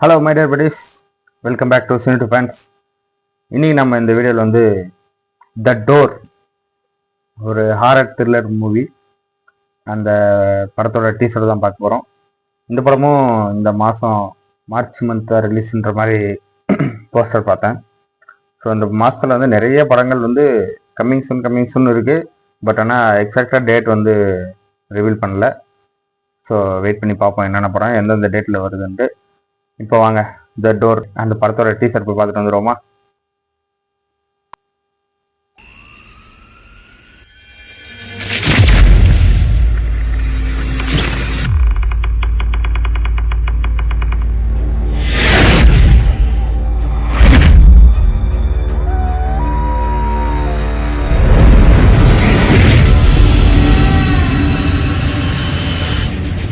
Hello my dear buddies, welcome back to cine to fans. இன்னைக்கு நம்ம இந்த வீடியோவில் வந்து த டோர், ஒரு ஹாரர் த்ரில்லர் மூவி, அந்த படத்தோட டீசர் தான் பார்க்க போகிறோம். இந்த படமும் இந்த மாதம் மார்ச் மந்த்தாக ரிலீஸ்ன்ற மாதிரி போஸ்டர் பார்த்தேன். ஸோ அந்த மாதத்தில் வந்து நிறைய படங்கள் வந்து கம்மிங் சூன் இருக்குது. பட் ஆனால் எக்ஸாக்டாக டேட் வந்து ரிவீல் பண்ணல. ஸோ வெயிட் பண்ணி பார்ப்போம் என்னென்ன படம் எந்தெந்த டேட்டில் வருதுன்ட்டு. இப்போ வாங்க த டோர் அந்த படத்தோட டீசர் போய் பார்த்துட்டு வந்துடுவோமா?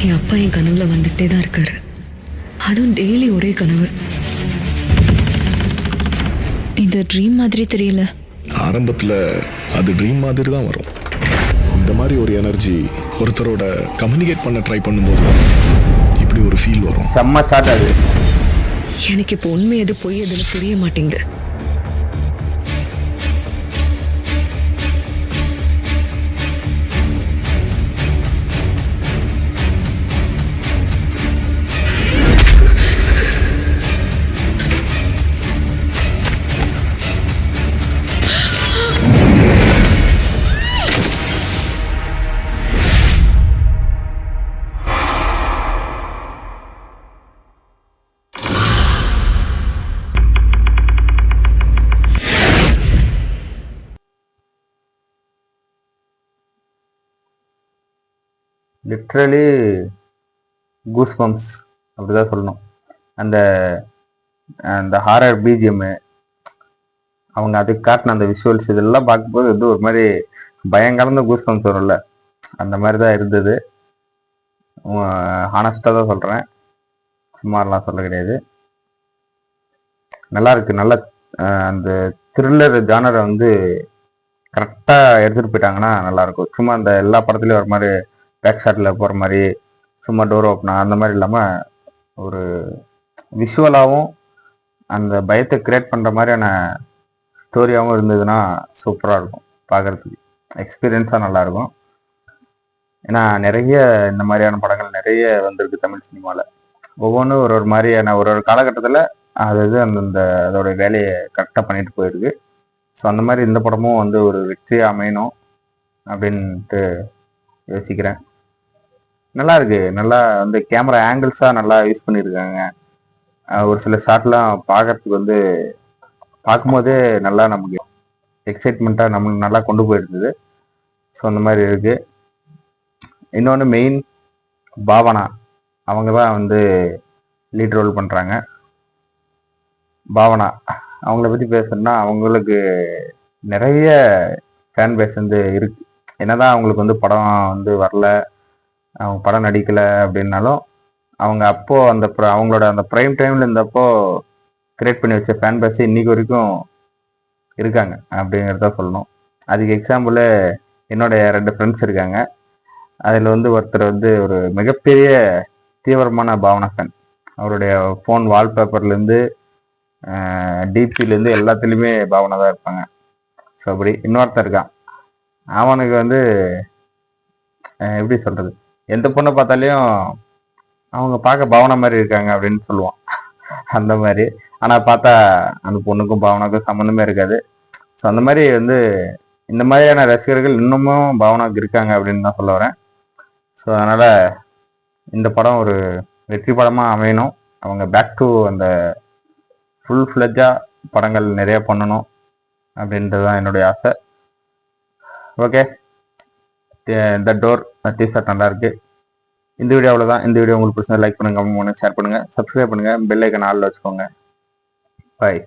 என் அப்பா என் கனவுல வந்துகிட்டே தான் இருக்காரு. அதுவும் டெய்லி ஒரே கனவு. இந்த ட்ரீம் மாதிரி தெரியல. ஆரம்பத்தில் அது ட்ரீம் மாதிரி தான் வரும். இந்த மாதிரி ஒரு எனர்ஜி ஒருத்தரோட கம்யூனிகேட் பண்ண ட்ரை பண்ணும்போது இப்படி ஒரு ஃபீல் வரும். செம்ம ஷாட் அது. எனக்கு இப்போ உண்மை எது பொய் எதுன்னு புரிய மாட்டேங்குது. லிட்ரலி கூஸ் பம்ப்ஸ் அப்படிதான் சொல்லணும். அந்த அந்த ஹாரர் பிஜிஎம்மு, அவங்க அதுக்கு காட்டின அந்த விஷுவல்ஸ் இதெல்லாம் பார்க்கும்போது வந்து ஒரு மாதிரி பயங்கலந்த கூஸ் பம்ப்ஸ் வரும்ல, அந்த மாதிரி தான் இருந்தது. ஹானஸ்டாக தான் சொல்கிறேன், சும்மாரெலாம் சொல்ல கிடையாது. நல்லா இருக்கு. நல்ல அந்த த்ரில்லர் ஜானரை வந்து கரெக்டாக எடுத்துகிட்டு போயிட்டாங்கன்னா நல்லாயிருக்கும். சும்மா அந்த எல்லா படத்துலையும் ஒரு மாதிரி பேக் ஷாட்டில் போகிற மாதிரி சும்மா டோர் ஓப்பனா அந்த மாதிரி இல்லாமல் ஒரு விஷுவலாகவும் அந்த பயத்தை கிரியேட் பண்ணுற மாதிரியான ஸ்டோரியாகவும் இருந்ததுன்னா சூப்பராக இருக்கும் பார்க்குறதுக்கு. எக்ஸ்பீரியன்ஸாக நல்லாயிருக்கும். ஏன்னா நிறைய இந்த மாதிரியான படங்கள் நிறைய வந்திருக்கு தமிழ் சினிமாவில். ஒவ்வொன்றும் ஒரு மாதிரியான ஒரு காலகட்டத்தில் அது அந்தந்த அதோட வேலையை கரெக்டாக பண்ணிட்டு போயிருக்கு. ஸோ அந்த மாதிரி இந்த படமும் வந்து ஒரு வெற்றியாக அமையணும் அப்படின்ட்டு யோசிக்கிறேன். நல்லா இருக்கு. நல்லா வந்து கேமரா ஆங்கிள்ஸாக நல்லா யூஸ் பண்ணியிருக்காங்க. ஒரு சில ஷாட்லாம் பார்க்கறதுக்கு வந்து பார்க்கும்போதே நல்லா நமக்கு எக்ஸைட்மெண்ட்டாக நமக்கு நல்லா கொண்டு போயிருந்தது. ஸோ அந்த மாதிரி இருக்கு. இன்னொன்று மெயின் பாவனா, அவங்க தான் வந்து லீட் ரோல் பண்ணுறாங்க. பாவனா அவங்கள பற்றி பேசணும்னா அவங்களுக்கு நிறைய ஃபேன் பேஸ் வந்து இருக்கு. என்னதான் அவங்களுக்கு வந்து படம் வந்து வரல, அவங்க படம் நடிக்கலை அப்படின்னாலும் அவங்க அப்போது அந்த அவங்களோட அந்த ப்ரைம் டைமில் இருந்தப்போ கிரியேட் பண்ணி வச்ச ஃபேன் பேஸ் இன்னைக்கு வரைக்கும் இருக்காங்க அப்படிங்கிறத சொல்லணும். அதுக்கு எக்ஸாம்பிள் என்னுடைய 2 ஃப்ரெண்ட்ஸ் இருக்காங்க. அதில் வந்து ஒருத்தர் வந்து ஒரு மிகப்பெரிய தீவிரமான பாவனா ஃபேன். அவருடைய ஃபோன் வால்பேப்பர்லேருந்து டிபிலேருந்து எல்லாத்துலேயுமே பாவனா தான் இருப்பாங்க. ஸோ அப்படி இன்னொருத்தர் இருக்கான். அவனுக்கு வந்து எப்படி சொல்கிறது, எந்த பொண்ணை பார்த்தாலையும் அவங்க பார்க்க பாவனா மாதிரி இருக்காங்க அப்படின்னு சொல்லுவான். அந்த மாதிரி. ஆனால் பார்த்தா அந்த பொண்ணுக்கும் பாவனாக்கும் சம்மந்தமே இருக்காது. ஸோ அந்த மாதிரி வந்து இந்த மாதிரியான ரசிகர்கள் இன்னமும் பாவனாவுக்கு இருக்காங்க அப்படின்னு தான் சொல்ல வரேன். ஸோ அதனால் இந்த படம் ஒரு வெற்றி படமாக அமையணும். அவங்க பேக் டு அந்த ஃபுல் ஃப்ளெஜ்ஜாக படங்கள் நிறைய பண்ணணும் அப்படின்றது தான் என்னுடைய ஆசை. ஓகே, த டோர் டீசர் நல்லா இருக்கு. இந்த வீடியோ அவ்வளோதான். இந்த வீடியோ உங்களுக்கு பிடிச்சா லைக் பண்ணுங்க, கமெண்ட் பண்ணுங்க, ஷேர் பண்ணுங்க, சப்ஸ்கிரைப் பண்ணுங்க, பெல் ஐக்கன் ஆல்ல வச்சுக்கோங்க. பாய்.